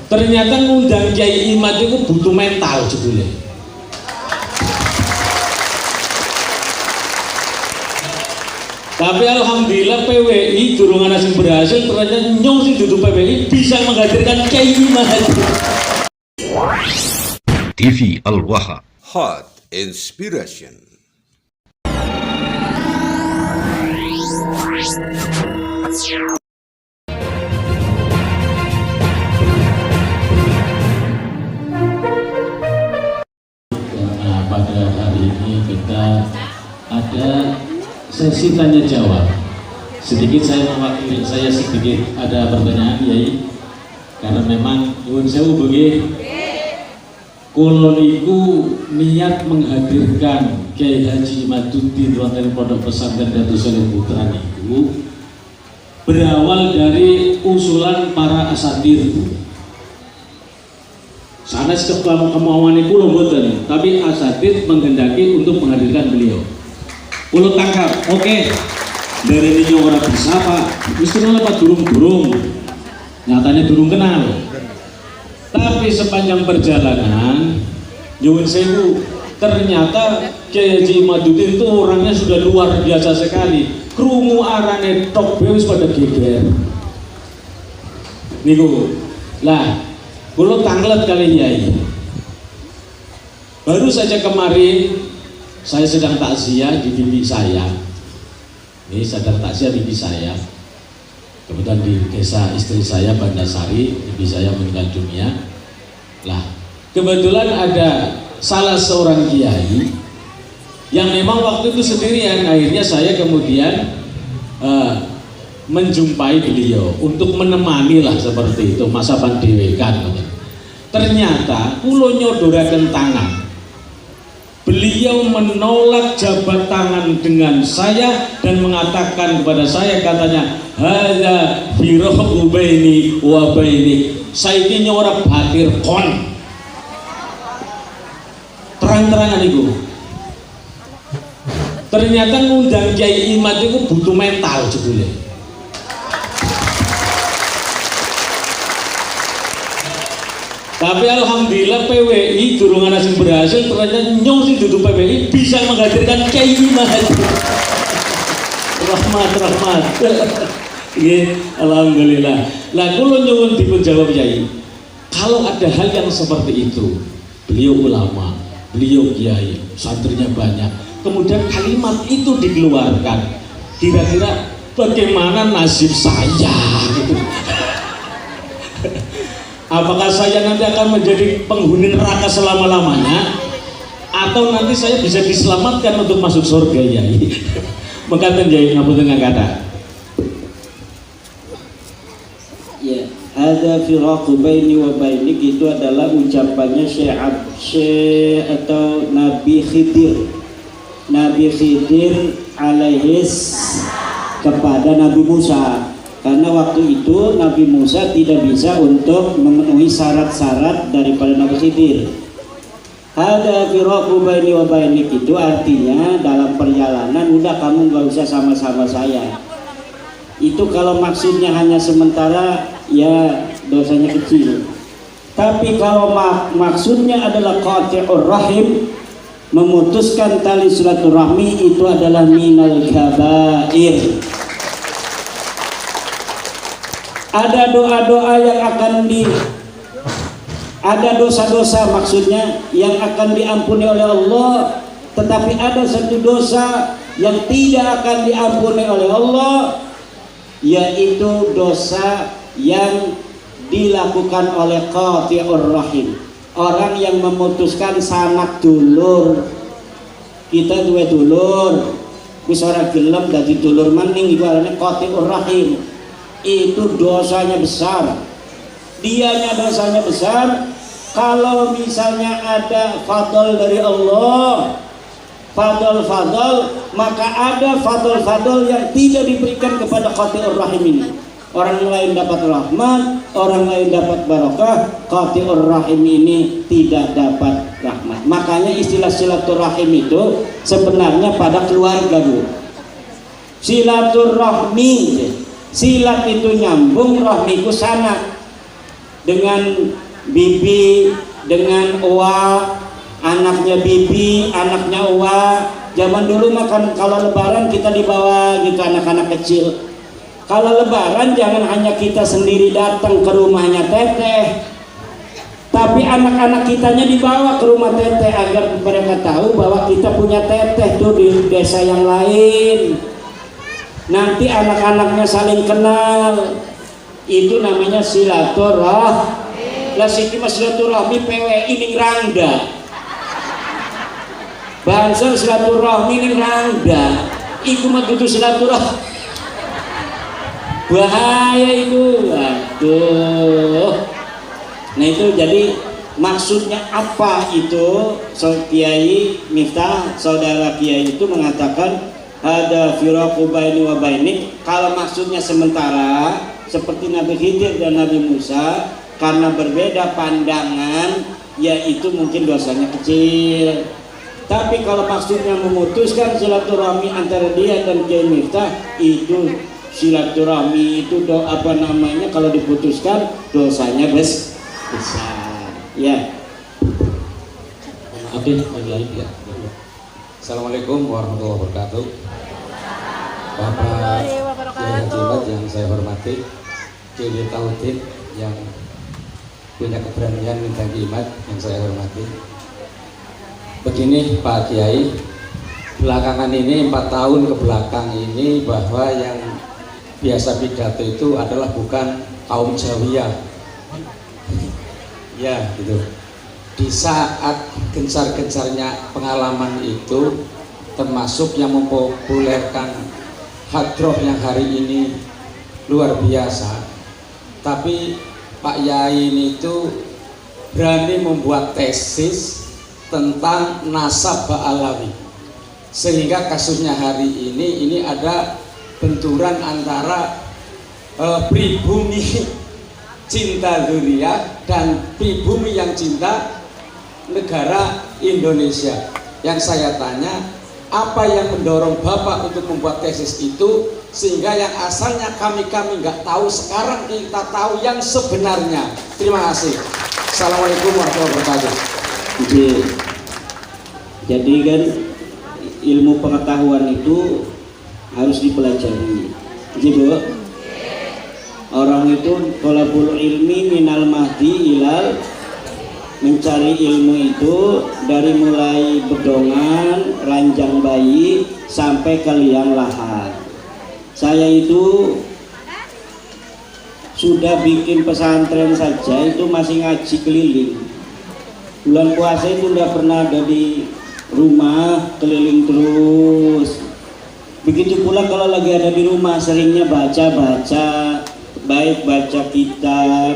Ternyata ngundang Kiai Imad itu butuh mental jebule. Tapi alhamdulillah PWI durung ana sing berhasil, ternyata nyong sing dudu PWI bisa menghadirkan Kiai Imad. TV Al-Waha, Hot Inspiration. Nah, pada hari ini kita ada sesi tanya jawab. Sedikit saya mewakili, saya sedikit ada pertanyaan Yai, karena memang nyuwun sewu bengi kula niku niat menghadirkan Kiai Haji Imaduddin wonten Pondok Pesantren Datus Saleh Putra niku berawal dari usulan para asatir. Sanes kemauan iku lho mboten, tapi asatir menghendaki untuk menghadirkan beliau. Kula tangkap, oke. Dari ini orang bisa Pak, mesti Pak durung-durung. Nyatanya durung kenal. Tapi sepanjang perjalanan nyuwun sewu, ternyata Kiai Haji Imaduddin itu orangnya sudah luar biasa sekali. Krungu arane tok wis pada geger. Niku. Lah, kula tanglet kali Yai. Baru saja kemarin saya sedang takziah di bibi saya. Ini sedang takziah bibi saya. Kebetulan di desa istri saya Bandasari, ibu saya meninggal dunia. Lah, kebetulan ada salah seorang kiai yang memang waktu itu sendirian. Akhirnya saya kemudian menjumpai beliau untuk menemani lah seperti itu, masa pandewekan. Ternyata kula nyodoraken tangan. Beliau menolak jabat tangan dengan saya dan mengatakan kepada saya, katanya, hadza firaqu baini wa bainik. Saiki nyora batir kon. Terang-terangan itu. Ternyata ngundang Kiai Imad itu butuh mental jebule. Tapi alhamdulillah PWI durung ana sing berhasil, ternyata nyong sing dudu PWI bisa menghadirkan Kiai Imad. Rahmat. Nggih, alhamdulillah. Lah kula nyuwun dipun jawab Yai. Kalau ada hal yang seperti itu, beliau ulama, beliau kiai, santrinya banyak, kemudian kalimat itu dikeluarkan, kira-kira bagaimana nasib saya gitu. Apakah saya nanti akan menjadi penghuni neraka selama-lamanya, atau nanti saya bisa diselamatkan untuk masuk surga Yai? Mengatakan Yai ngapunten kata. Ya, ada firaqu baini wa bainik itu adalah ucapannya Syekh atau Nabi Khidir. Nabi Khidir alaihis kepada Nabi Musa. Karena waktu itu Nabi Musa tidak bisa untuk memenuhi syarat-syarat daripada Nabi Khidir. Ada firaqu baini wa bainik itu artinya dalam perjalanan udah kamu gak usah sama-sama saya. Itu kalau maksudnya hanya sementara ya dosanya kecil. Tapi kalau maksudnya adalah qati'ur rahim, memutuskan tali silaturahmi, itu adalah minal kabair. Ada doa-doa yang akan ada dosa-dosa maksudnya yang akan diampuni oleh Allah, tetapi ada satu dosa yang tidak akan diampuni oleh Allah, yaitu dosa yang dilakukan oleh qati'ur rahim, orang yang memutuskan sanak dulur. Kita duwe dulur wis ora gelem dadi dulur maning, iku arane qati'ur rahim. Itu dosanya besar, dianya dosanya besar. Kalau misalnya ada fadl dari Allah, fadl, maka ada fadl yang tidak diberikan kepada qati'ur rahim ini. Orang lain dapat rahmat, orang lain dapat barokah, qati'ur rahim ini tidak dapat rahmat. Makanya istilah silaturahim itu sebenarnya pada keluarga, Bu. Silaturahmi, silat itu nyambung, rahmi itu sanak. dengan bibi, dengan oa, anaknya bibi, anaknya oa. Zaman dulu makan kalau lebaran kita dibawa gitu anak-anak kecil. Kalau lebaran jangan hanya kita sendiri datang ke rumahnya teteh, tapi anak-anak kitanya dibawa ke rumah teteh agar mereka tahu bahwa kita punya teteh tuh di desa yang lain. Nanti anak-anaknya saling kenal. Itu namanya silaturahmi. Lah siki mas silaturahmi PWI ning rangda. Bangsa silaturahmi ning rangda. Iku mah kudu silaturahmi. Bahaya itu. Aduh. Nah itu jadi maksudnya apa itu? Kiai Miftah, saudara Kiai itu mengatakan ada firaqu baini wa bainik. Kalau maksudnya sementara seperti Nabi Khidir dan Nabi Musa, karena berbeda pandangan, yaitu mungkin dosanya kecil. Tapi kalau maksudnya memutuskan silaturahmi antara dia dan Kiai Miftah, itu silaturahmi itu apa namanya, kalau diputuskan dosanya besar. Ya. Oke, lagi ya. Assalamualaikum warahmatullahi wabarakatuh. Bapak Kiai Hajimat yang saya hormati, Kiai Tauhid yang punya keberanian minta jimat yang saya hormati. Begini Pak Kiai, belakangan ini 4 tahun ke belakang ini bahwa yang biasa pidato itu adalah bukan kaum Jawiyah. Ya gitu. Di saat gencar-gencarnya pengalaman itu, termasuk yang mempopulerkan hadroh yang hari ini luar biasa, tapi Pak Yai ini itu berani membuat tesis tentang nasab Ba'alawi, sehingga kasusnya hari ini ada benturan antara pribumi cinta dzurriyyah dan pribumi yang cinta negara Indonesia. Yang saya tanya, apa yang mendorong Bapak untuk membuat tesis itu sehingga yang asalnya kami nggak tahu sekarang kita tahu yang sebenarnya. Terima kasih. Assalamualaikum warahmatullahi wabarakatuh. Jadi kan ilmu pengetahuan itu harus dipelajari. Gitu. Orang itu thalabul ilmi minal mahdi ilal, mencari ilmu itu dari mulai bedongan, ranjang bayi sampai ke liang lahat. Saya itu sudah bikin pesantren saja itu masih ngaji keliling. Bulan puasa itu udah pernah ada di rumah, keliling terus. Begitu pula kalau lagi ada di rumah, seringnya baca-baca, baik baca kitab,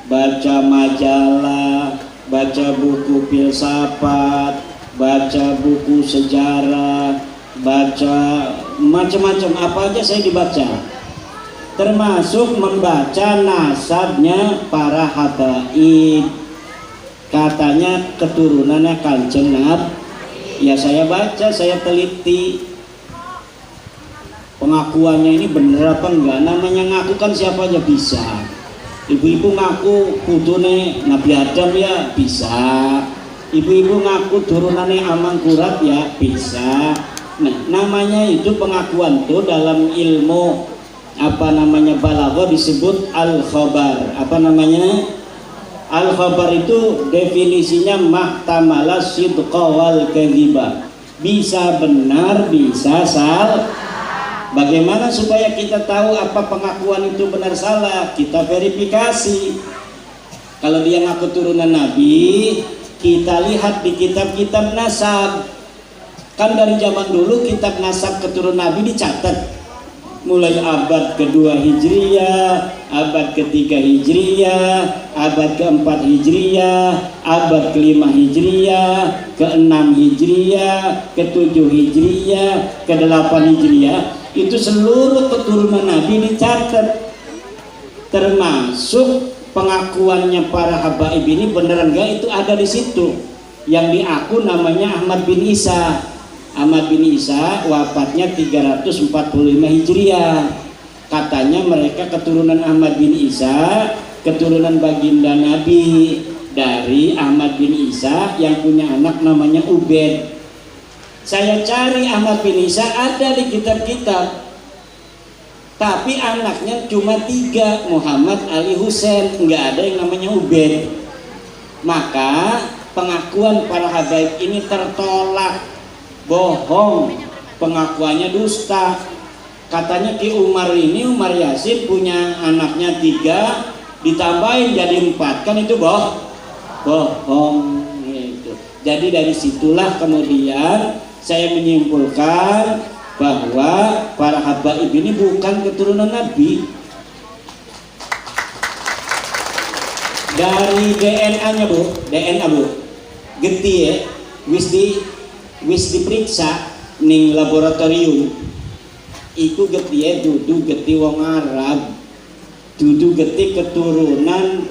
baca majalah, baca buku filsafat, baca buku sejarah, baca macam-macam, apa aja saya dibaca, termasuk membaca nasabnya para habaib, katanya keturunannya Kanjeng Nabi. Ya saya baca, saya teliti pengakuannya ini bener apa enggak. Namanya ngaku kan siapa aja bisa. Ibu-ibu ngaku putune Nabi Adam ya bisa. Ibu-ibu ngaku turunannya Amangkurat ya bisa. Nah namanya itu pengakuan tuh dalam ilmu apa namanya balaghah disebut al-khabar. Apa namanya? Al-khabar itu definisinya mahtamala sidqa wal kadhiba. Bisa benar, bisa salah. Bagaimana supaya kita tahu apa pengakuan itu benar salah? Kita verifikasi. Kalau dia ngaku turunan Nabi, kita lihat di kitab-kitab nasab. Kan dari zaman dulu kitab nasab keturunan Nabi dicatat. Mulai abad kedua Hijriyah, abad ketiga Hijriyah, abad keempat Hijriyah, abad kelima Hijriyah, keenam Hijriyah, ketujuh Hijriyah, kedelapan Hijriyah. Itu seluruh keturunan Nabi dicatat, termasuk pengakuannya para habaib ini beneran enggak, itu ada di situ. Yang diaku namanya Ahmad bin Isa. Ahmad bin Isa wafatnya 345 Hijriah. Katanya mereka keturunan Ahmad bin Isa keturunan baginda Nabi dari Ahmad bin Isa yang punya anak namanya Ubaid. Saya cari Ahmad bin Isa ada di kitab-kitab, tapi anaknya cuma 3, Muhammad, Ali, Husain, nggak ada yang namanya Ubaid. Maka pengakuan para habaib ini tertolak, bohong, pengakuannya dusta. Katanya Ki Umar ini, Umar Yasin punya anaknya 3 ditambahin jadi 4, kan itu bohong gitu. Jadi dari situlah kemudian saya menyimpulkan bahwa para habaib ini bukan keturunan Nabi. Dari DNA-nya bu, getih ya, wis diperiksa ning laboratorium. Iku getih ya, dudu getih wong Arab, dudu getih keturunan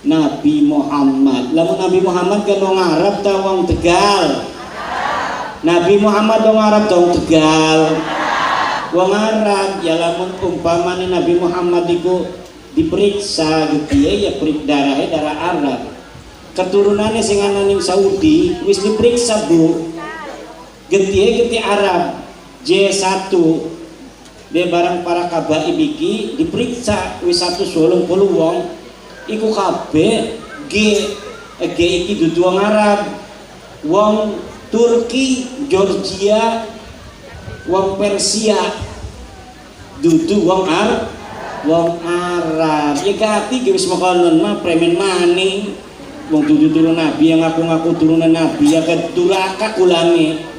Nabi Muhammad. Lamun Nabi Muhammad kan wong Arab ta wong Tegal? Nabi Muhammad wong Arab dong Tegal. Wong Arab ya, lamun umpamane Nabi Muhammad iku diperiksa gitu ya darahnya darah Arab. Keturunannya sing ana ning Saudi wis diperiksa bu. Getih Arab J1. Dia barang para kabaib iki diperiksa wis 180 wong iku kabeh G iki dudu wong Arab. Wong Turki, Georgia, wong Persia, dudu wong Arab. Ya gati wis makanan mah premen maning. Wong dudu turun Nabi yang ngaku-ngaku turunan Nabi ya keduraka kulane.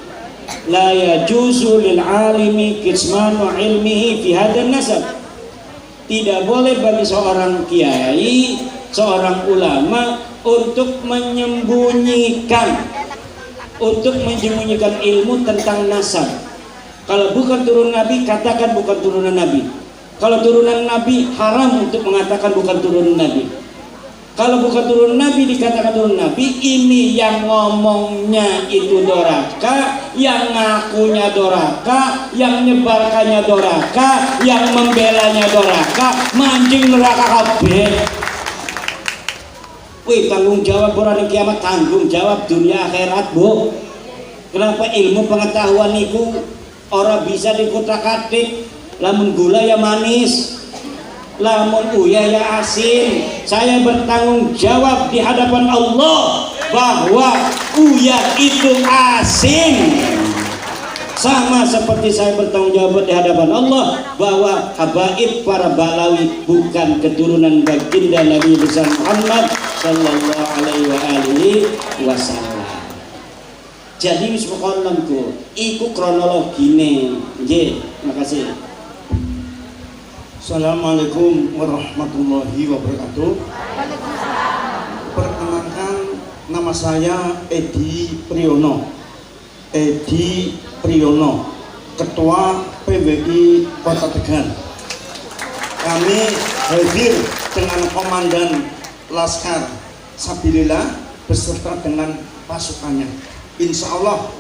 La yajuzu lil alimi kismanu ilmihi fi hadan nasab. Tidak boleh bagi seorang kiai, seorang ulama untuk menyembunyikan ilmu tentang nasab. Kalau bukan turunan Nabi, katakan bukan turunan Nabi. Kalau turunan Nabi, haram untuk mengatakan bukan turunan Nabi. Kalau bukan turunan Nabi, dikatakan turunan Nabi. Ini yang ngomongnya itu doraka, yang ngakunya doraka, yang nyebarkannya doraka, yang membelanya doraka, mancing neraka kabeh. Wih, tanggung jawab orang kiamat, tanggung jawab dunia akhirat bu. Kenapa ilmu pengetahuan itu orang bisa dikutak-atik? Lamun gula ya manis, lamun uyah ya asin. Saya bertanggung jawab di hadapan Allah bahwa uyah itu asin. Sama seperti saya bertanggung jawab di hadapan Allah bahwa habaib para balawi bukan keturunan baginda Nabi besar Muhammad sallallahu alaihi wasallam. Jadi wis pokoke iku kronologine. Nggih, makasih. Assalamualaikum warahmatullahi wabarakatuh. Perkenalkan, nama saya Edi Priyono, Ketua PWI Kota Tegal. Kami hadir dengan Komandan Laskar Sabilillah beserta dengan pasukannya. Insya Allah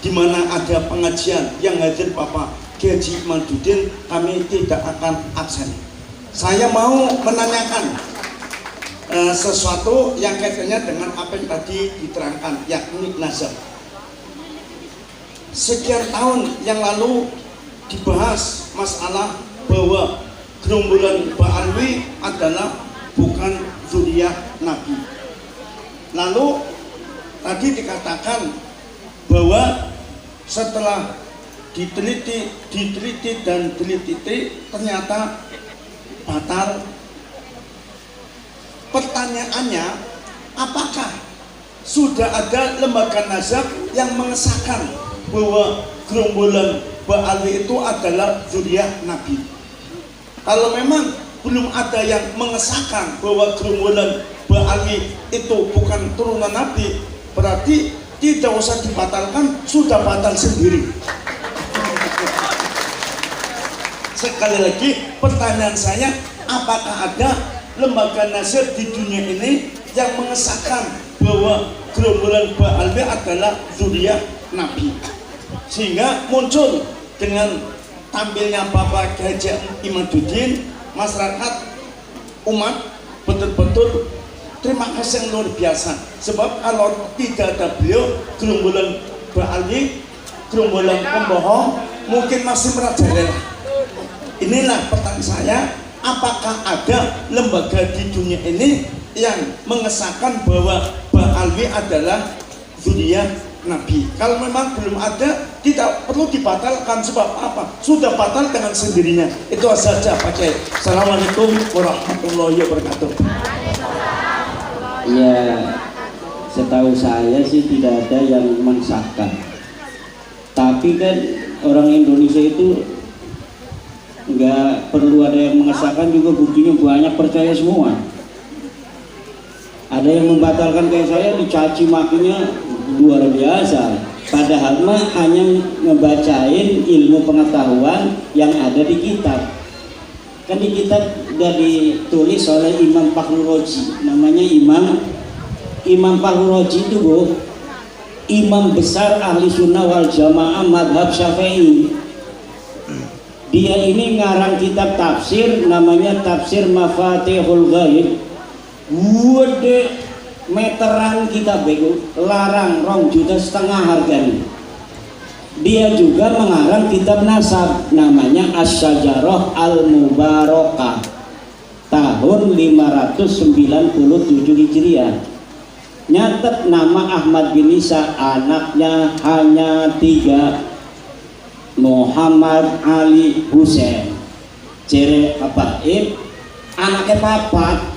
di mana ada pengajian yang hadir Bapak Kiai Haji Imaduddin, kami tidak akan absen. Saya mau menanyakan sesuatu yang kaitannya dengan apa yang tadi diterangkan, yakni nasab. Sekian tahun yang lalu dibahas masalah bahwa gerombolan Ba'alwi adalah bukan zuriat Nabi. Lalu tadi dikatakan bahwa setelah diteliti ternyata batal. Pertanyaannya, apakah sudah ada lembaga nasab yang mengesahkan bahwa gerombolan Ba'alwi itu adalah zuriat Nabi? Kalau memang belum ada yang mengesahkan bahwa gerombolan Ba'alwi itu bukan turunan Nabi, berarti tidak usah dibatalkan, sudah batal sendiri. Sekali lagi pertanyaan saya, apakah ada lembaga nasab di dunia ini yang mengesahkan bahwa gerombolan Ba'alwi adalah zuriat Nabi? Sehingga muncul dengan tampilnya Bapak Kiai Haji Imaduddin, masyarakat umat betul-betul terima kasih yang luar biasa. Sebab kalau tidak ada beliau, gerombolan Ba'ali, gerombolan pembohong mungkin masih merajalela. Inilah pertanyaan saya, apakah ada lembaga di dunia ini yang mengesahkan bahwa Ba'ali adalah zuriyah Nabi? Kalau memang belum ada, tidak perlu dibatalkan. Sebab apa? Sudah batal dengan sendirinya. Itu saja Pak Kiai. Assalamualaikum warahmatullahi wabarakatuh. Ya, setahu saya sih tidak ada yang mensahkan. Tapi kan orang Indonesia itu nggak perlu ada yang mengesahkan juga, buktinya banyak percaya semua. Ada yang membatalkan kayak saya, dicaci makinya luar biasa. Padahal mah hanya ngebacain ilmu pengetahuan yang ada di kitab. Kan di kitab udah ditulis oleh Imam Fakhrul Razi, namanya Imam Fakhrul Razi itu imam besar ahli sunnah wal jamaah madhab Syafi'i. Dia ini ngarang kitab tafsir namanya Tafsir Mafatihul Ghaib. Gede meteran kitab itu, larang 2,5 juta harganya. Dia juga mengarang kitab nasab namanya Asy-Syajarah Al-Mubarakah tahun 597 Hijriah. Nyatet nama Ahmad bin Isa, anaknya hanya 3, Muhammad Ali Husain Jere Habaib, anaknya 4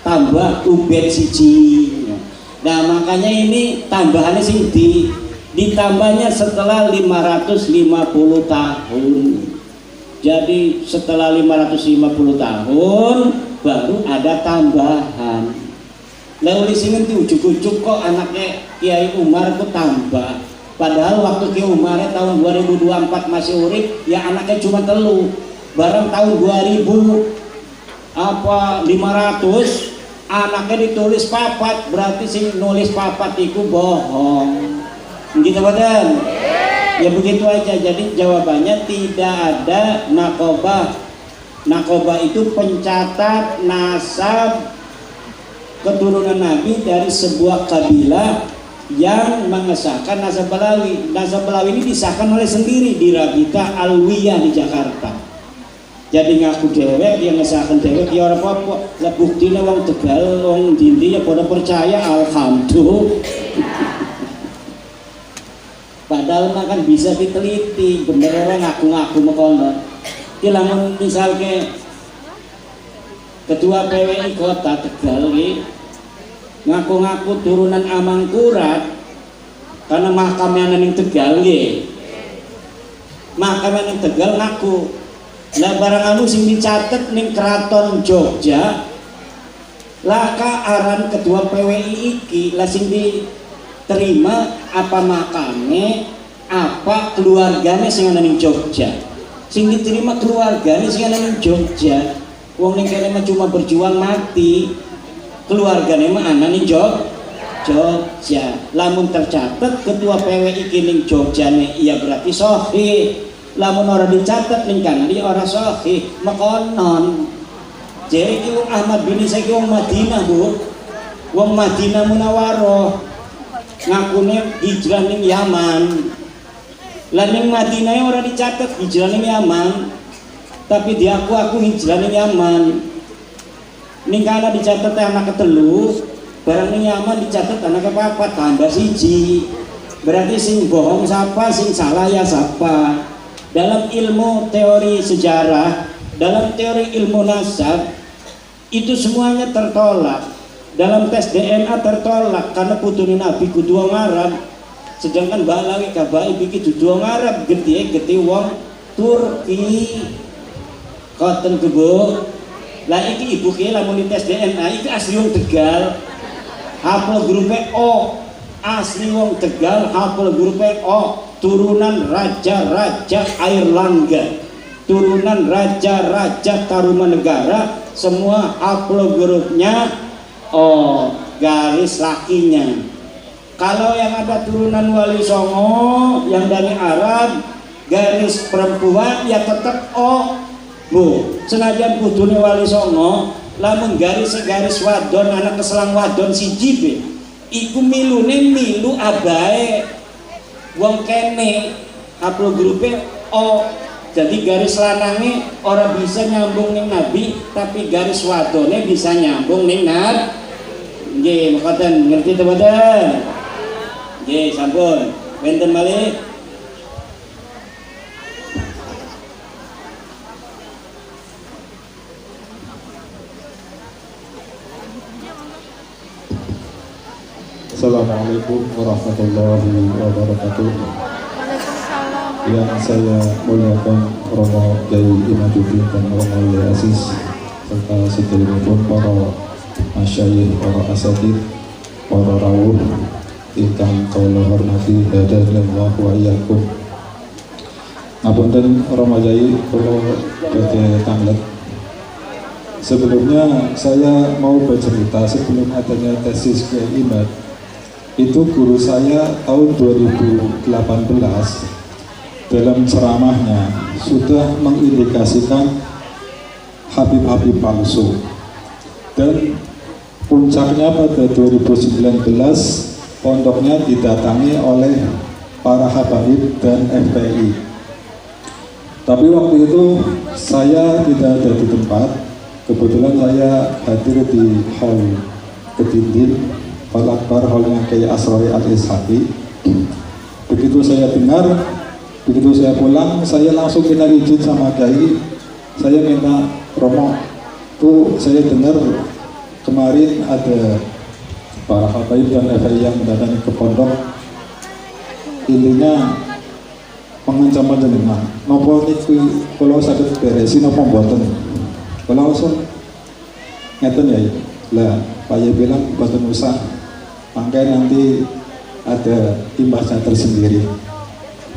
tambah Ubed siji. Nah makanya ini tambahannya sih ditambahnya setelah 550 tahun. Jadi setelah 550 tahun baru ada tambahan. Lalu disini tuh ujuk-ujuk kok anaknya Kiai Umar kok tambah. Padahal waktu Kiai Umar tahun 2024 masih urip, ya anaknya cuma 3. Barang tahun 500 anaknya ditulis 4, berarti sing nulis 4 itu bohong. Gitu badan? Ya begitu aja. Jadi jawabannya tidak ada nakobah. Nakobah itu pencatat nasab keturunan Nabi dari sebuah kabilah yang mengesahkan nasab Balawi. Nasab Balawi ini disahkan oleh sendiri di Rabita Alwiyah di Jakarta. Jadi ngaku dewek, dia ngesahkan dewek, ya orang apa? Lah buktinya wong Tegal, wong Dindi ya pada percaya, alhamdulillah. Padahal makan bisa diteliti, bener orang ngaku-ngaku mekono. Ki lamun misalnya ketua PWI Kota Tegal ngaku-ngaku turunan Amangkurat karena makamnya ning Tegal nggih. Makamnya ning Tegal ngaku. Lah barang anu sing dicatet ning Kraton Jogja laka aran ketua PWI iki lah sing terima apa makamnya, apa keluarganya sing ana ning Jogja. Sing diterima keluarganya sing ana ning Jogja. Wong ning kene mah cuma berjuang mati. Keluarganya mah ana ning Jogja. Lamun tercatat ketua PWI iki ning Jogjane iya berarti sahih. Lamun ora dicatat ning kana dia ora sahih, mekonon. Jadi ki wong Ahmad bin Isa ki wong Madinah, Bu. Wong Madinah Munawwaroh. Ngakune hijrah ning Yaman. Lah ning Madinah ora dicatat hijrah ning Yaman. Tapi diaku hijrah ning Yaman. Ning kana dicatat anak ketelu, barang ning Yaman dicatat anak kepapat tambah siji. Berarti sing bohong siapa, sing salah ya siapa. Dalam ilmu teori sejarah, dalam teori ilmu nasab itu semuanya tertolak. Dalam tes DNA tertolak karena putune Nabi kudu wong Arab, sedangkan Balawi Kabai bikin kudu wong Arab, gede wong Turki. Koten kebo. Lah iki ibu ki lamun tes DNA iki asli wong Tegal. Hafal grupe O. Asli wong Tegal, hafal grupe O. Turunan raja-raja Airlangga, turunan raja-raja Tarumanegara, semua haplogrupnya garis lakinya. Kalau yang ada turunan Wali Songo yang dari Arab, garis perempuan ya tetap Bu. Senajan kudune Wali Songo, lamun garis wadon anak keselang wadon siji be iku milune milu abae wong kene upload grupe jadi garis lanange ora bisa nyambung ning Nabi tapi garis wadone bisa nyambung ning Nabi. Nggih mekaten ngerti to boten? Nggih sampun wenten malih. Assalamualaikum warahmatullahi wabarakatuh. Yang saya muliakan Romo Kyai Imaduddin dan Romo Yai Aziz serta sedherekipun para masyayikh, para asatidz, para rawuh ingkang kula hormati hadanallahu wa iyyakum. Ngapunten Romo Yai kula badhe tanglet. Sebelumnya saya mau bercerita sebelum adanya tesis Kyai Imad. Itu guru saya tahun 2018 dalam ceramahnya sudah mengindikasikan Habib-habib palsu, dan puncaknya pada 2019 pondoknya didatangi oleh para habaib dan FPI. Tapi waktu itu saya tidak ada di tempat, kebetulan saya hadir di hall Kedindin Al-Akbar, hallnya Kyai Asrori Al-Ishaqi. Begitu saya dengar, begitu saya pulang, saya langsung minta izin sama Kyai. Saya minta, Romo, tuh saya dengar kemarin ada para habaib dan FPI yang mendatangi ke pondok, intinya mengancam panjenengan. Nopo niku kalau sakit beresi nopo mboten. Kalau langsung ngeten ya. Lah, Pak Yai bilang mboten usah. Makanya nanti ada imbasnya tersendiri.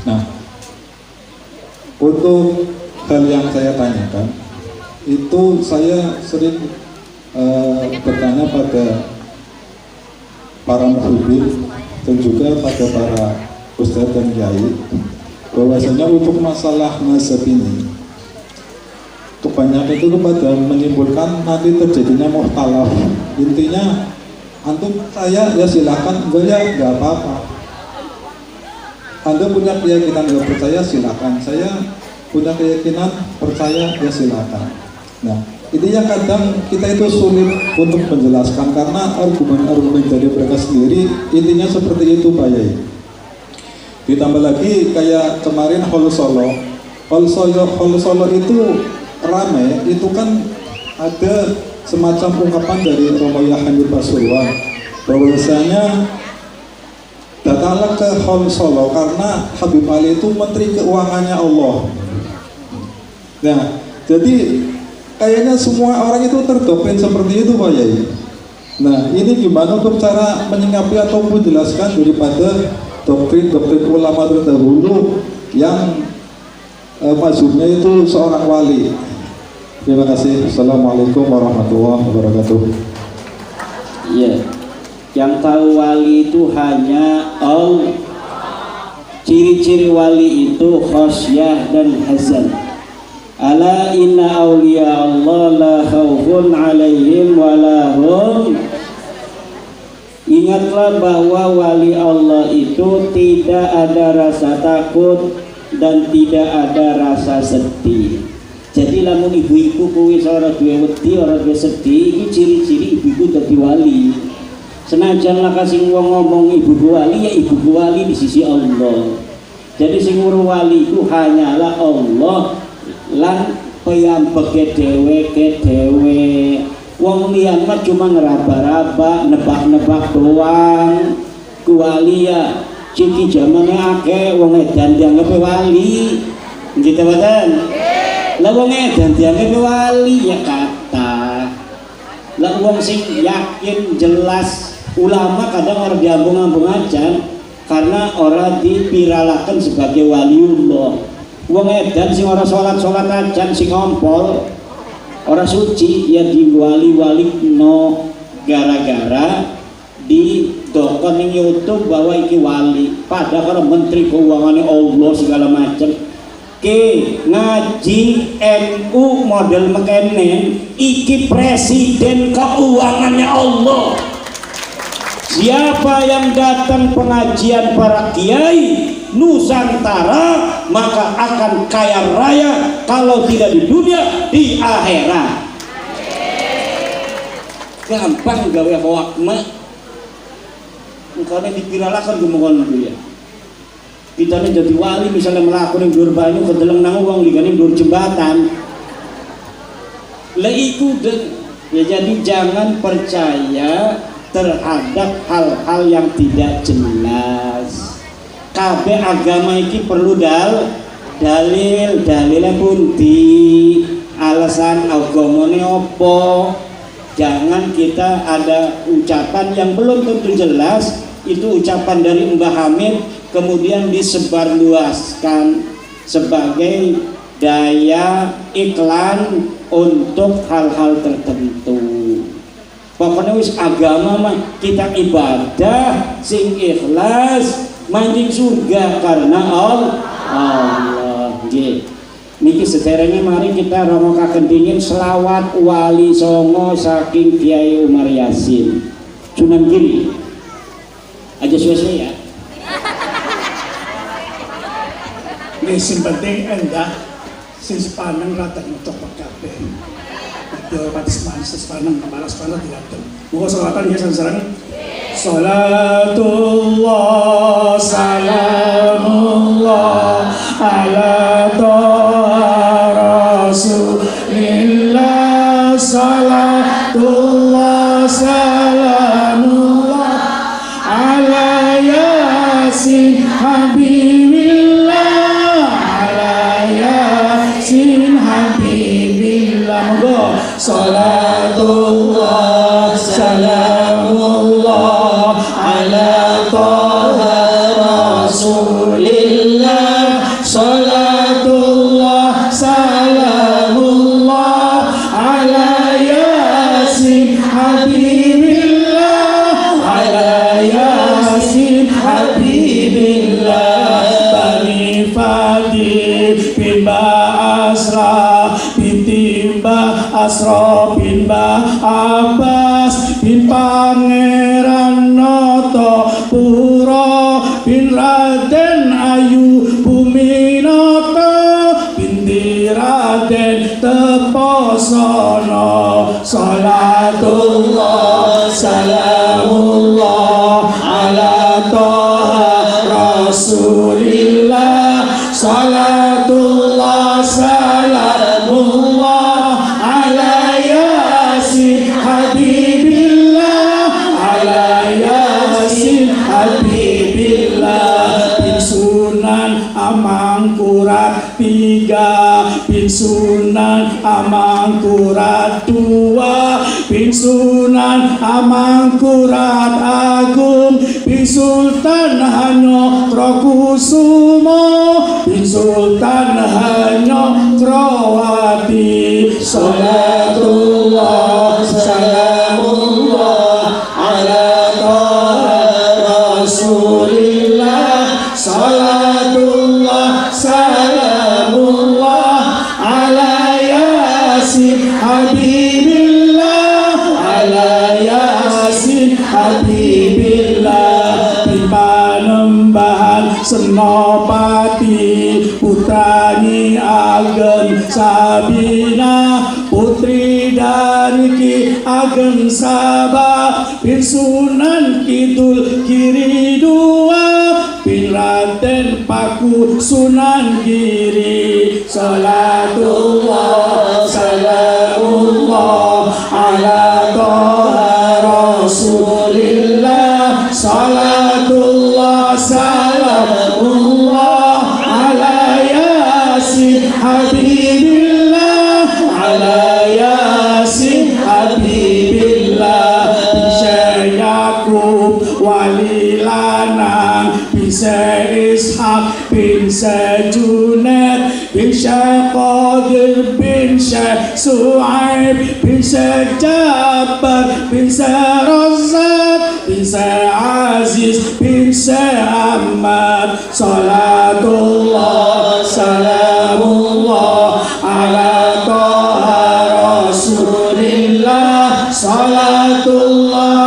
Nah, untuk hal yang saya tanyakan, itu saya sering bertanya pada para muhibin dan juga pada para ustadz dan kiai, bahwasanya untuk masalah mazhab ini kebanyakan itu pada menimbulkan nanti terjadinya mukhtalaf. Intinya antum saya ya silakan, enggak ya enggak apa-apa. Anda punya keyakinan enggak percaya silakan, saya punya keyakinan percaya ya silakan. Nah, intinya kadang kita itu sulit untuk menjelaskan karena argumen-argumen dari mereka sendiri intinya seperti itu Pak Yai. Ditambah lagi kayak kemarin Hall Solo itu rame, itu kan ada semacam ungkapan dari Romo Hamid Pasuruan bahwasanya datanglah ke Hall Solo karena Habib Ali itu menteri keuangannya Allah. Nah, jadi kayaknya semua orang itu terdoktrin seperti itu Pak Yai. Nah, ini gimana untuk cara menyikapi atau menjelaskan daripada doktrin-doktrin ulama terdahulu yang mazhabnya itu seorang wali. Terima kasih. Assalamualaikum warahmatullahi wabarakatuh. Iya, yang tahu wali itu hanya Allah. Ciri-ciri wali itu khosyah dan hazan. Ala inna awliya Allah la khawfun alaihim wa la hum. Ingatlah bahwa wali Allah itu tidak ada rasa takut dan tidak ada rasa sedih. Jadi lamun ibu-ibu kuwi ora duwe wedi, ora duwe sedih, iki ciri-ciri ibu-ibu dadi wali. Senajan lah kasing wong ngomong ibu wali, ya ibu wali di sisi Allah. Jadi sing wali itu hanyalah Allah lan piyambake dhewe. Wong liyan mah cuma ngeraba-raba, nebak-nebak doang. Ku wali ya ciki jamane akeh wong edan dianggep wali. Gitu boten? Lah wong edan dianggep wali ya kata. Lah wong sing yakin jelas ulama kadang orang diambung-ambung aja karena orang dipiralakan sebagai waliullah. Wong edan sing ora salat-salat ajan sing ngompol ora suci ya di wali-wali no gara-gara di dokon ning YouTube bahwa iki wali padahal menteri keuangannya Allah segala macam ngaji NU model mekenen iki presiden keuangannya Allah. Siapa yang datang pengajian para kiai Nusantara maka akan kaya raya, kalau tidak di dunia di akhirat. Gampang gawe hoak mah. Mukanya dipiralakan gumongan dulu ya. Kita ini jadi wali misalnya melakukan yang dur banyu kedeleng nang wong ligane dur jembatan. Lah itu ya, jadi jangan percaya terhadap hal-hal yang tidak jelas. Kabeh agama iki perlu dalilnya pundi, alasan agamane opo. Jangan kita ada ucapan yang belum tentu jelas, itu ucapan dari Mbah Hamid kemudian disebarluaskan sebagai daya iklan untuk hal-hal tertentu. Pokoknya wis agama mah kita ibadah sing ikhlas manjing surga karena Allah. Nggih. Niki sederenge mari kita romokaken dingin selawat wali songo saking Kiai Umar Yasin. Sunan Giri. Aja suwe-suwe ya. Nggih sing penting endah sing sepaneng rata nutup kabeh. Yo patis manis sepaneng malas panah diatur. Muga selawatan ya sareng. Salatullah salamullah ala Rasulillah, salatullah salamullah ala Yasin Habibillah, ala Yasin Habibillah. Moga salatullah salamullah ala Rasulillah, salatullah salamullah ala Yasin Habibillah, ala Yasin Habibillah. Bani Fadil bin Asra binti Mbah Asra bin Mbah Abbas bin Pangeran Noto Puro bin Raden Ayu Buminoto binti Raden Teposono. Salatullah salamullah ala Toha Rasulillah, salatullah salamullah ala Yasin Habibillah, ala Yasin Habibillah. Bin Sunan Amangkurat 3, bin Sunan Amangkurat 2, bin Sunan Amangkurat Agung, bin Sultan Hanyokrokusumo, bin Sultan Hanyokrowati. Salatullah salamullah ala Rasulillah, salatullah salamullah ala Yasin Habibillah, ala Yasin Habibillah. Bin Panembahan Senopati putrani Ageng Sabina, putri dari Ki Ageng Sabah, bin Sunan Kidul Giri 2, bin Raden Paku Sunan Giri. Salatullah salamullah ala Toha Rasulillah, salatullah salamullah ala Yasin Habibillah, ala Yasin Habibillah. Bisa Yakub wali lanang, bisa Ishak bin Junaid, bisa Qadir bin Su'aib, bisa Jabbar bin Razak, bisa Aziz bin Ahmad. Salatullah salam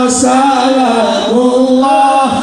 salamullah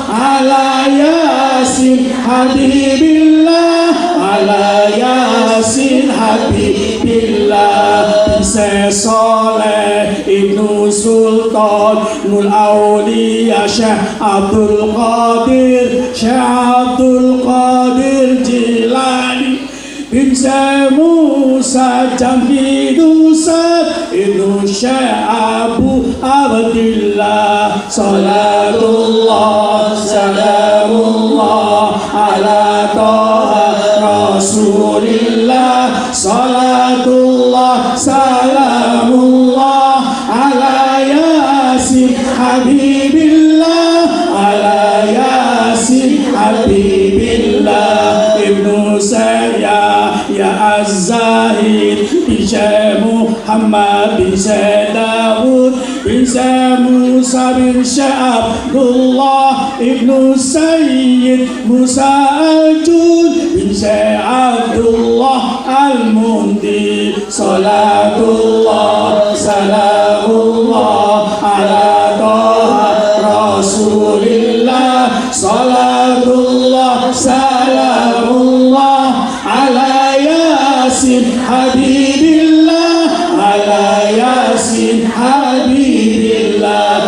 ala yasin habibillah, ala yasin habibillah. Bisa Soleh Ibnu Sultan Nul Aulia Syekh Abdul Qadir, Syekh Abdul Qadir Jilani, Bisa Musa Jamhidu Sad Ibnu Syekh Abu Abdillah. Salatullah salamullah ala Taha Rasulillah. Salatullah salamullah ala Yasin Habibillah, ala Yasin Habibillah. Ibnu Saya ya Az-Zahid bin Syekh Muhammad bin Syekh Dawud bin Syekh Musa bin Syekh Abdullah Ibnu Sayyid Musa Al-Jud bin Syekh Abdullah Al-Mundi. Salatullah salamullah ala Taha Rasulillah. Salatullah salamullah ala Yasin Habibillah, ala Yasin Habibillah.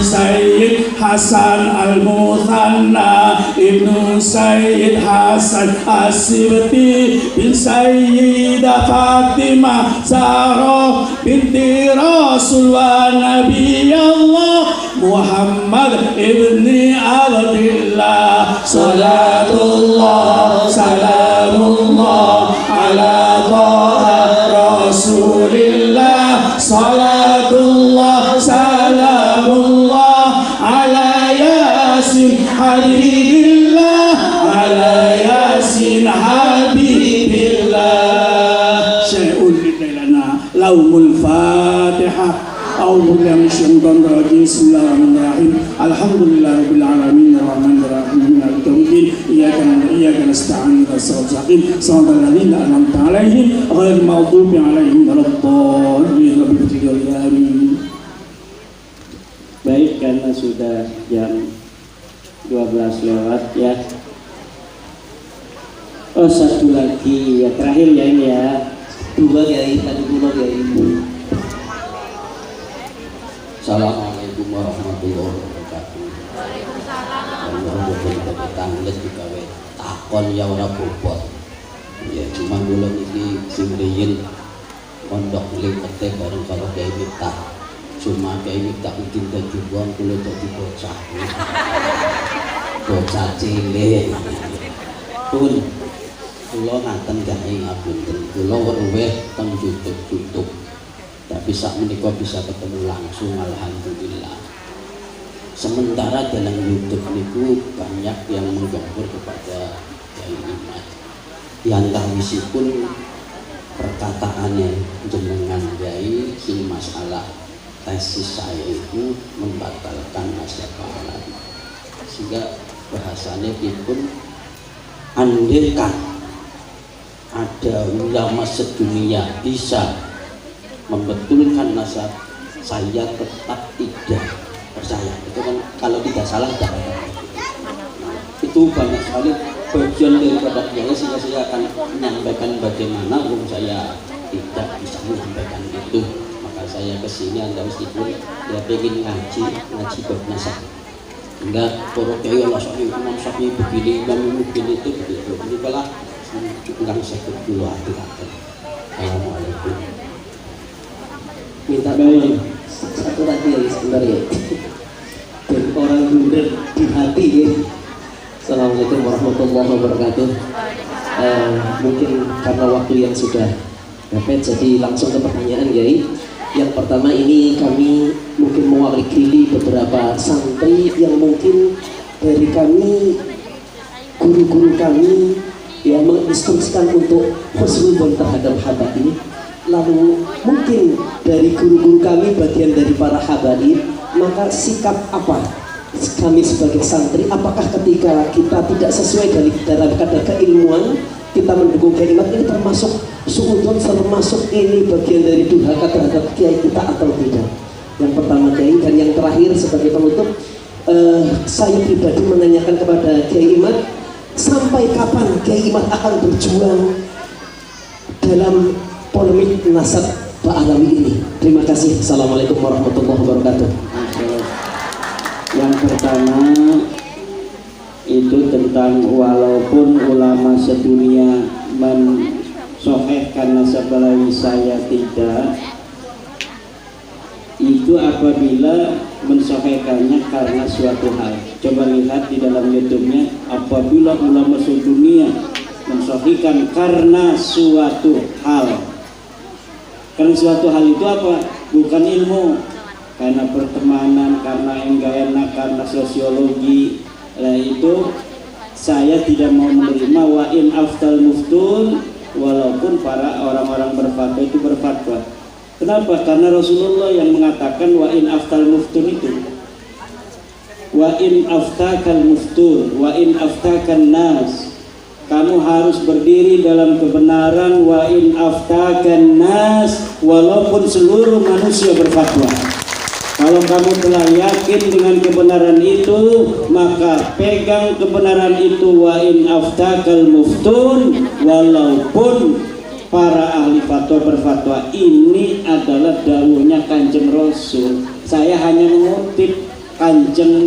Sayyid Hasan Al-Muthanna Ibnu Sayyid Hasan As-Sibti bin Sayyidah Fatimah Zahra binti Rasul wa Nabi Allah Muhammad ibni Abdillah. Salatullah salamullah ala Taha Rasulillah. Salatullah salamullah ala Yasin Habibillah, ala Yasin Habibillah. Syai'un lana laumul Fatihah. أعوذ بالله من الشيطان الرجيم. بسم الله الرحمن الرحيم. الحمد لله رب العالمين الرحمن الرحيم مالك يوم الدين. إياك نعبد وإياك نستعين اهدنا الصراط المستقيم صراط الذين أنعمت عليهم غير المغضوب عليهم ولا الضالين. آمين. Baik, karena sudah jam 12 lewat ya. Oh, satu lagi ya, terakhir ya ini ya. Dua Kiai, tadi dulu Kiai. Assalamualaikum warahmatullahi wabarakatuh. Waalaikumsalam. Allah tanglet digawe takon ya ora bobot. Ya cuma kula niki sing riyin pondok lipete bareng karo Kiai Miftah. Cuma Kiai Miftah iki dadi wong kula dadi bocah. Bocah cilik. Pun kula ngaten gawe ngapunten. Kula weruh teng YouTube. Tapi saat menikah bisa ketemu langsung, alhamdulillah. Sementara dalam YouTube niku banyak yang menggambar kepada Kiai Imat. Yang tawisipun perkataannya jenengan Kiai sing masalah tesis saya itu membatalkan masa pahala. Sehingga bahasanya pun andaikan ada ulama sedunia bisa membetulkan nasab, saya tetap tidak percaya. Itu kan kalau tidak salah itu banyak sekali bagian daripada Kiai, sehingga saya akan menyampaikan bagaimana saya tidak bisa menyampaikan itu. Maka saya kesini Anda meskipun ya pengen ngaji bab nasab. Enggak para Kiai langsung Imam Syafi'i begini, Imam begini itu begitu. Ini kalah enggak sakit dulu hati-hati. Assalamualaikum. Minta doa satu lagi ya sebentar ya. Dan orang benar di hati ya. Assalamualaikum warahmatullahi wabarakatuh. Mungkin karena waktu yang sudah mepet, jadi langsung ke pertanyaan Kiai. Yang pertama ini kami mungkin mewakili beberapa santri yang mungkin dari kami, guru-guru kami yang menginstruksikan untuk husnul terhadap habaib ini. Lalu mungkin dari guru-guru kami bagian dari para habaib, maka sikap apa kami sebagai santri? Apakah ketika kita tidak sesuai dalam kadar keilmuan kita mendukung kalimat ini termasuk suudzon, termasuk ini bagian dari durhaka terhadap kiai kita atau tidak? Yang pertama Kiai, dan yang terakhir sebagai penutup, saya pribadi menanyakan kepada Kiai Imad, sampai kapan Kiai Imad akan berjuang dalam polemik nasab Pak Alawi ini? Terima kasih. Assalamualaikum warahmatullahi wabarakatuh. Yang pertama itu tentang walaupun ulama sedunia mensohehkan nasab Alawi, saya tidak. Itu apabila mensohehkannya karena suatu hal. Coba lihat di dalam YouTube-nya, apabila ulama sedunia mensohihkan karena suatu hal. Karena suatu hal itu apa? Bukan ilmu, karena pertemanan, karena enggak, karena sosiologi. Nah itu saya tidak mau menerima wa in aftal muftun, walaupun para orang-orang berfatwa itu berfatwa. Kenapa? Karena Rasulullah yang mengatakan wa in aftal muftun itu, wa in aftakal muftun, wa in aftakan nas, kamu harus berdiri dalam kebenaran, wa in aftakan nas, walaupun seluruh manusia berfatwa. Kalau kamu telah yakin dengan kebenaran itu, maka pegang kebenaran itu, wa in aftakal muftun, walaupun para ahli fatwa berfatwa. Ini adalah dawuhnya Kanjeng Rasul. Saya hanya mengutip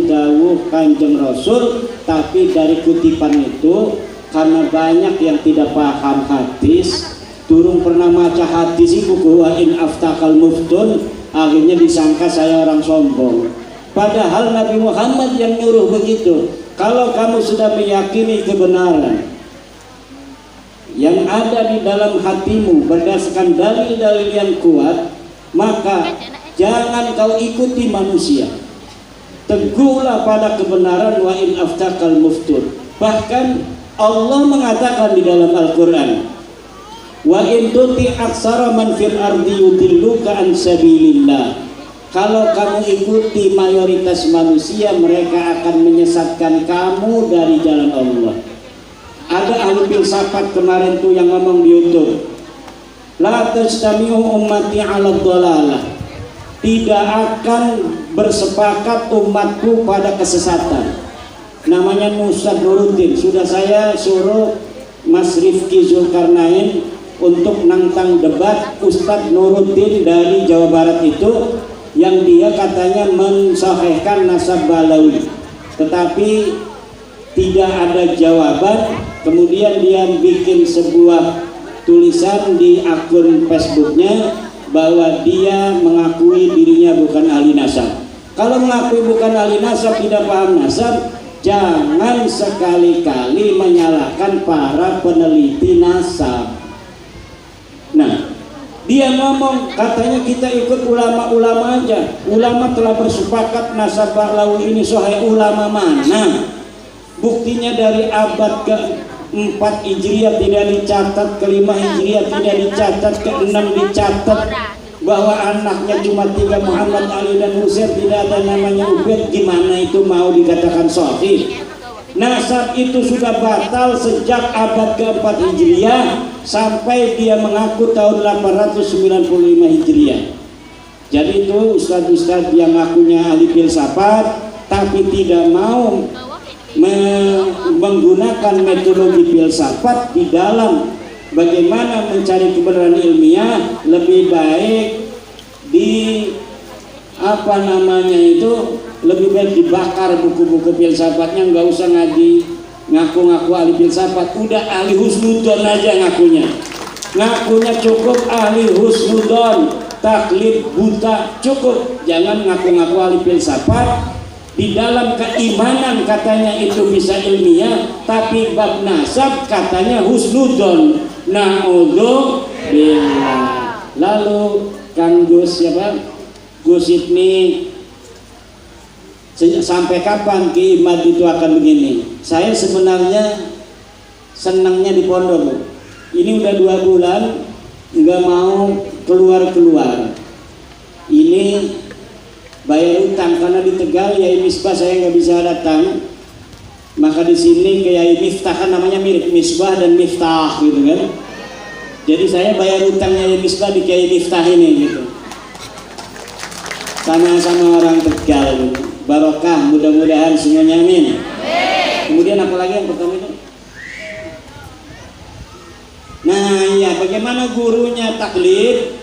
dawuh Kanjeng Rasul, tapi dari kutipan itu, karena banyak yang tidak paham hadis, durung pernah maca hadis itu, wa in aftakal muftun, akhirnya disangka saya orang sombong. Padahal Nabi Muhammad yang nyuruh begitu. Kalau kamu sudah meyakini kebenaran yang ada di dalam hatimu berdasarkan dalil-dalil yang kuat, maka jangan kau ikuti manusia, teguhlah pada kebenaran, wa in aftakal muftun. Bahkan Allah mengatakan di dalam Al-Quran, wa in tuti aksara man fil ardi yudilluka an sabilillah. Kalau kamu ikuti mayoritas manusia, mereka akan menyesatkan kamu dari jalan Allah. Ada ahli filsafat kemarin tuh yang ngomong di YouTube, la tajtami'u ummati 'ala dhalalah. Tidak akan bersepakat umatku pada kesesatan. Namanya Ustadz Nuruddin. Sudah saya suruh Mas Rifki Zulkarnain untuk nantang debat Ustadz Nuruddin dari Jawa Barat itu, yang dia katanya mensahihkan nasab Balawi, tetapi tidak ada jawaban. Kemudian dia bikin sebuah tulisan di akun Facebooknya bahwa dia mengakui dirinya bukan ahli nasab. Kalau mengakui bukan ahli nasab, tidak paham nasab, jangan sekali-kali menyalahkan para peneliti nasab. Nah, dia ngomong katanya kita ikut ulama-ulama aja. Ulama telah bersepakat nasab Ba'lawi ini sahih. Ulama mana? Buktinya dari abad ke-4 Hijriah tidak dicatat, ke-5 Hijriah tidak dicatat, ke-6 dicatat bahwa anaknya cuma 3, Muhammad, Ali dan Husain, tidak ada namanya Ubaid. Gimana itu mau dikatakan sahih? Nasab itu sudah batal sejak abad ke-4 Hijriah sampai dia mengaku tahun 895 Hijriah. Jadi itu ustadz-ustadz yang ngakunya ahli filsafat tapi tidak mau menggunakan metodologi filsafat di dalam bagaimana mencari kebenaran ilmiah, lebih baik lebih baik dibakar buku-buku filsafatnya, nggak usah ngaku-ngaku ahli filsafat. Udah ahli husnudon aja ngakunya cukup ahli husnudon, taklid buta cukup, jangan ngaku-ngaku ahli filsafat. Di dalam keimanan katanya itu bisa ilmiah, tapi bab nasab katanya husnudon. Na'udzubillah. Lalu Kang Gus siapa? Gus Ibni, sampai kapan Ki Imad itu akan begini? Saya sebenarnya senangnya di pondok. Ini udah 2 bulan nggak mau keluar. Ini bayar utang karena di Tegal Yai Misbah saya nggak bisa datang, maka di sini ke Yai Miftah, kan namanya mirip Misbah dan Miftah gitu kan. Jadi saya bayar utangnya Yai Misbah di Yai Miftah ini gitu. sama-sama orang Tegal, barokah, mudah-mudahan semuanya, amin. Kemudian apa lagi yang pertama itu? Nah ya, bagaimana gurunya taklid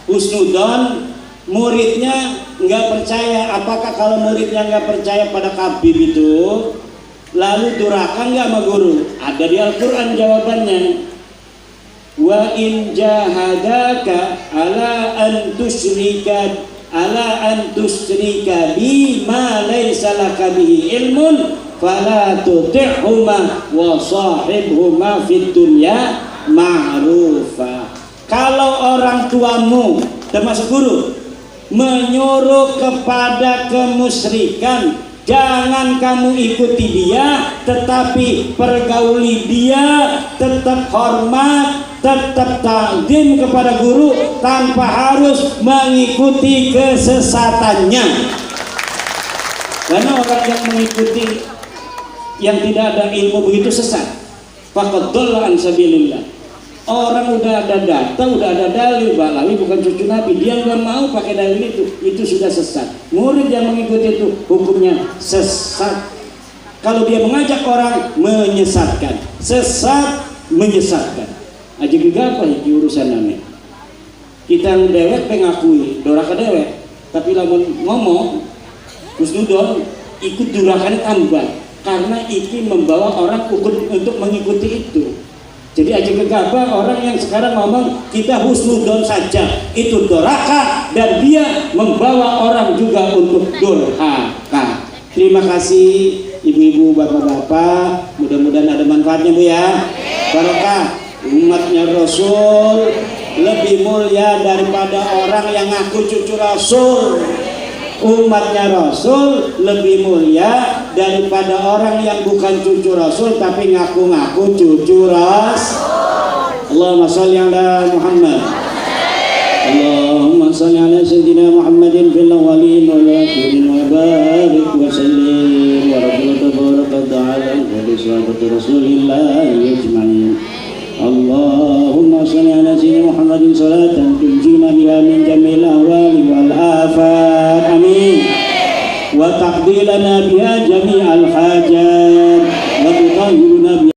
husnudon, muridnya nggak percaya. Apakah kalau muridnya nggak percaya pada Habib itu lalu durhaka nggak sama guru? Ada di Al-Quran jawabannya. Wa in jahadaka ala an tusyrika bima laysa laka bihi ilmun fala tuti'huma wa sahibhuma fid dunya ma'rufa. Kalau orang tuamu termasuk guru menyuruh kepada kemusyrikan, jangan kamu ikuti dia, tetapi pergauli dia, tetap hormat, tetap takdim kepada guru tanpa harus mengikuti kesesatannya. Karena orang yang mengikuti yang tidak ada ilmu begitu sesat. Faqad dhalla an sabilillah. Orang udah ada data, udah ada dalil, Balawi bukan cucu Nabi, dia nggak mau pakai dalil itu sudah sesat. Murid yang mengikuti itu hukumnya sesat. Kalau dia mengajak orang menyesatkan, sesat menyesatkan. Aja juga apa ya urusan namanya. Kita dewek pengakui, doraka dewek, tapi lamun ngomong husnudon ikut durakan tambah, karena iki membawa orang untuk mengikuti itu. Jadi aja gegabah orang yang sekarang ngomong kita husnudon saja, itu doraka, dan dia membawa orang juga untuk durhaka. Terima kasih ibu-ibu, bapak-bapak, mudah-mudahan ada manfaatnya Bu ya. Barokah. Umatnya Rasul lebih mulia daripada orang yang ngaku cucu Rasul. Umatnya Rasul lebih mulia daripada orang yang bukan cucu Rasul tapi ngaku-ngaku cucu Rasul. Allahumma sholli ala Muhammad. Allahumma sholli ala sayyidina Muhammadin fil awwalin wal akhirin wa barik wa sallim wa tabaraka ta'ala wa bi sahabati Rasulillah ajma'in. Allahumma sholli ala sayyidina Muhammadin salatan tunjina biha min jamil ahwali wal afat, amin, wa taqdi lana biha jami'al hajat